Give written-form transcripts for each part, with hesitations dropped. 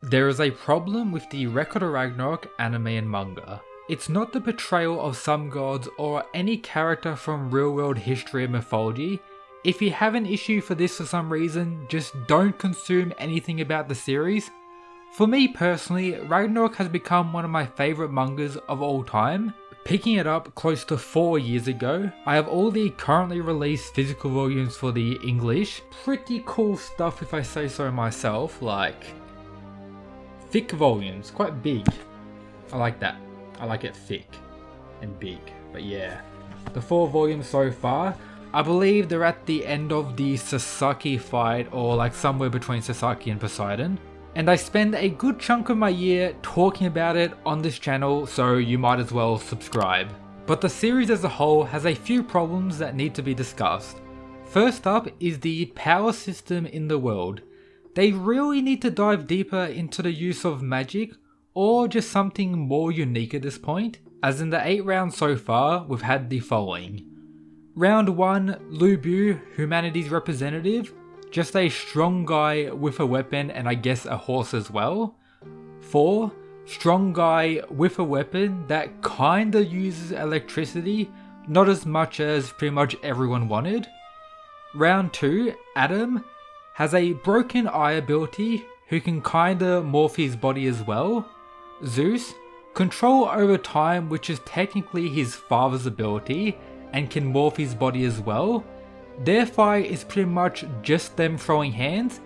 There is a problem with the Record of Ragnarok anime and manga. It's not the portrayal of some gods or any character from real world history and mythology. If you have an issue for this for some reason, just don't consume anything about the series. For me personally, Ragnarok has become one of my favourite mangas of all time. Picking it up close to 4 years ago, I have all the currently released physical volumes for the English. Pretty cool stuff if I say so myself, like thick volumes, quite big. I like that. I like it thick and big, but yeah. The 4 volumes so far, I believe they're at the end of the Sasaki fight, or like somewhere between Sasaki and Poseidon. And I spend a good chunk of my year talking about it on this channel, so you might as well subscribe. But the series as a whole has a few problems that need to be discussed. First up is the power system in the world. They really need to dive deeper into the use of magic, or just something more unique at this point, as in the 8 rounds so far, we've had the following. Round 1, Lu Bu, humanity's representative, just a strong guy with a weapon and I guess a horse as well. 4, strong guy with a weapon that kinda uses electricity, not as much as pretty much everyone wanted. Round 2, Adam, has a broken eye ability who can kinda morph his body as well. Zeus, control over time, which is technically his father's ability and can morph his body as well. Their fight is pretty much just them throwing hands.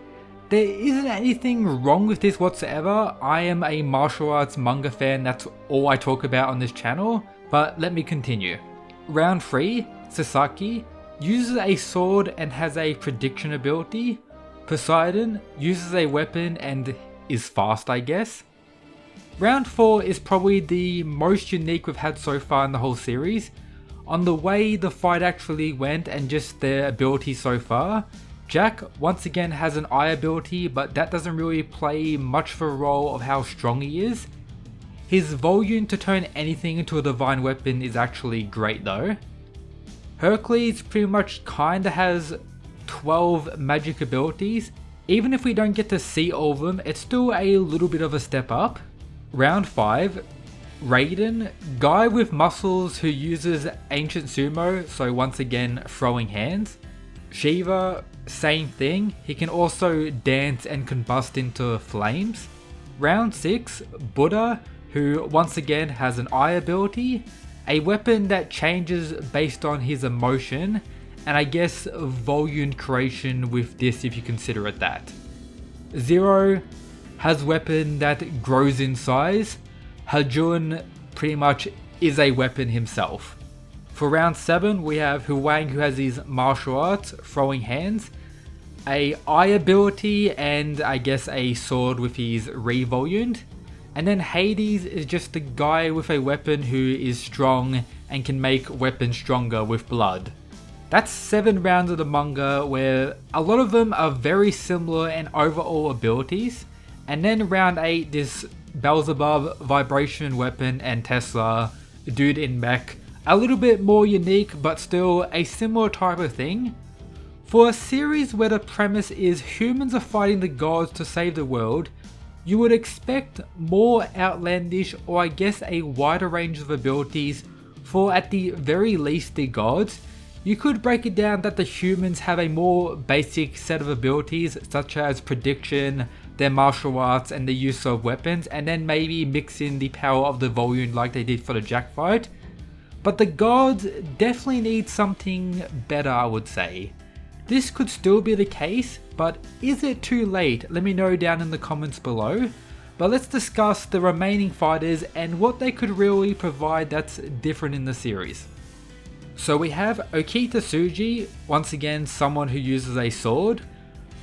There isn't anything wrong with this whatsoever. I am a martial arts manga fan, that's all I talk about on this channel, but let me continue. Round 3, Sasaki, uses a sword and has a prediction ability. Poseidon uses a weapon and is fast, I guess. Round 4 is probably the most unique we've had so far in the whole series. On the way the fight actually went and just their ability so far. Jack once again has an eye ability, but that doesn't really play much of a role of how strong he is. His volume to turn anything into a divine weapon is actually great though. Hercules pretty much kinda has 12 magic abilities. Even if we don't get to see all of them, it's still a little bit of a step up. Round 5, Raiden, guy with muscles who uses ancient sumo, so once again throwing hands. Shiva, same thing, he can also dance and combust into flames. Round 6, Buddha, who once again has an eye ability, a weapon that changes based on his emotion, and I guess volume creation with this if you consider it that. Zero has weapon that grows in size. Hajun pretty much is a weapon himself. For round 7 we have Huang, who has his martial arts, throwing hands, a eye ability and I guess a sword with his revolumed. And then Hades is just a guy with a weapon who is strong and can make weapons stronger with blood. That's 7 rounds of the manga where a lot of them are very similar in overall abilities. And then round 8, this Beelzebub, vibration weapon, and Tesla, dude in mech. A little bit more unique, but still a similar type of thing. For a series where the premise is humans are fighting the gods to save the world, you would expect more outlandish, or I guess a wider range of abilities for at the very least the gods. You could break it down that the humans have a more basic set of abilities such as prediction, their martial arts and the use of weapons, and then maybe mix in the power of the volume like they did for the Jack fight. But the gods definitely need something better, I would say. This could still be the case, but is it too late? Let me know down in the comments below. But let's discuss the remaining fighters and what they could really provide that's different in the series. So we have Okita Tsuji, once again someone who uses a sword.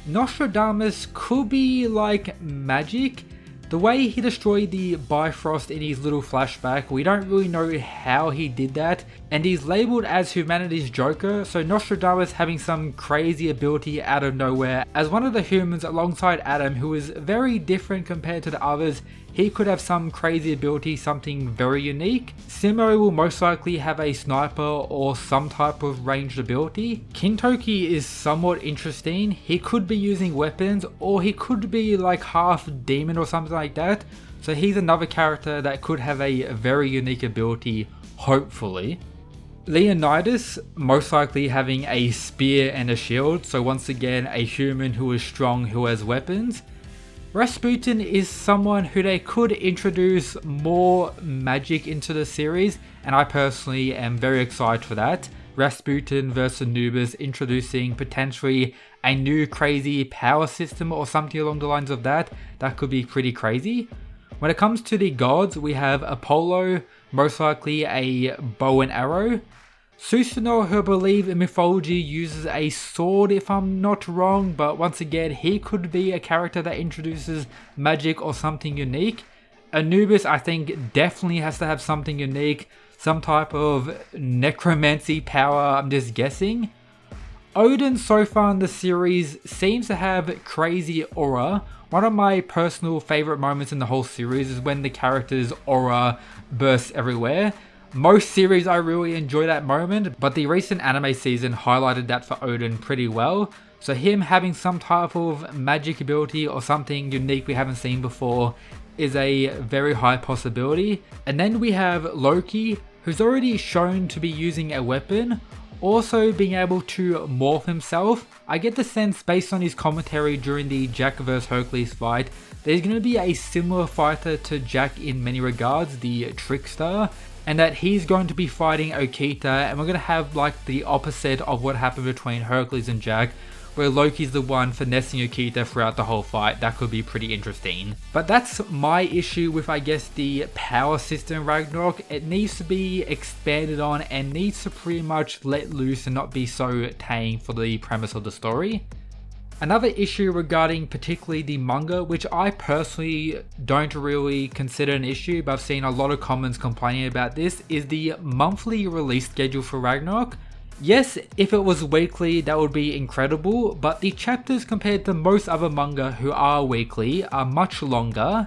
Nostradamus could be like magic. The way he destroyed the Bifrost in his little flashback, we don't really know how he did that, and he's labelled as humanity's Joker, so Nostradamus having some crazy ability out of nowhere. As one of the humans alongside Adam, who is very different compared to the others, he could have some crazy ability, something very unique. Simo will most likely have a sniper or some type of ranged ability. Kintoki is somewhat interesting. He could be using weapons, or he could be like half demon or something like that. So he's another character that could have a very unique ability, hopefully. Leonidas most likely having a spear and a shield, so once again a human who is strong, who has weapons. Rasputin is someone who they could introduce more magic into the series, and I personally am very excited for that. Rasputin versus Anubis, introducing potentially a new crazy power system or something along the lines of that. That could be pretty crazy. When it comes to the gods, we have Apollo, most likely a bow and arrow. Susanoo, who I believe in mythology uses a sword if I'm not wrong, but once again he could be a character that introduces magic or something unique. Anubis I think definitely has to have something unique, some type of necromancy power, I'm just guessing. Odin so far in the series seems to have crazy aura. One of my personal favourite moments in the whole series is when the character's aura bursts everywhere. Most series I really enjoy that moment, but the recent anime season highlighted that for Odin pretty well. So him having some type of magic ability or something unique we haven't seen before is a very high possibility. And then we have Loki, who's already shown to be using a weapon, also being able to morph himself. I get the sense based on his commentary during the Jack vs Hercules fight, there's going to be a similar fighter to Jack in many regards, the Trickster, and that he's going to be fighting Okita, and we're going to have like the opposite of what happened between Hercules and Jack, where Loki's the one finessing Okita throughout the whole fight. That could be pretty interesting. But that's my issue with, I guess, the power system Ragnarok. It needs to be expanded on and needs to pretty much let loose and not be so tame for the premise of the story. Another issue regarding particularly the manga, which I personally don't really consider an issue, but I've seen a lot of comments complaining about this, is the monthly release schedule for Ragnarok. Yes, if it was weekly, that would be incredible, but the chapters compared to most other manga who are weekly are much longer.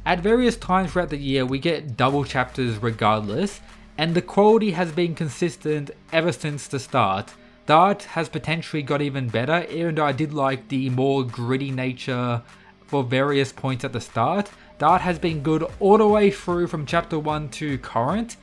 At various times throughout the year, we get double chapters regardless, and the quality has been consistent ever since the start. The art has potentially got even better, even though I did like the more gritty nature for various points at the start. The art has been good all the way through from chapter 1 to current,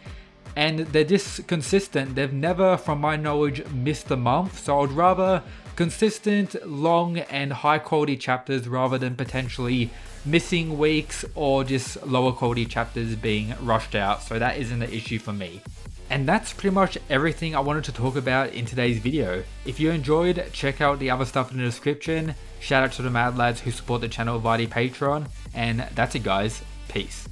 and they're just consistent. They've never, from my knowledge, missed a month, so I'd rather consistent, long and high quality chapters rather than potentially missing weeks or just lower quality chapters being rushed out, so that isn't an issue for me. And that's pretty much everything I wanted to talk about in today's video. If you enjoyed, check out the other stuff in the description. Shout out to the mad lads who support the channel via the Patreon. And that's it guys, peace.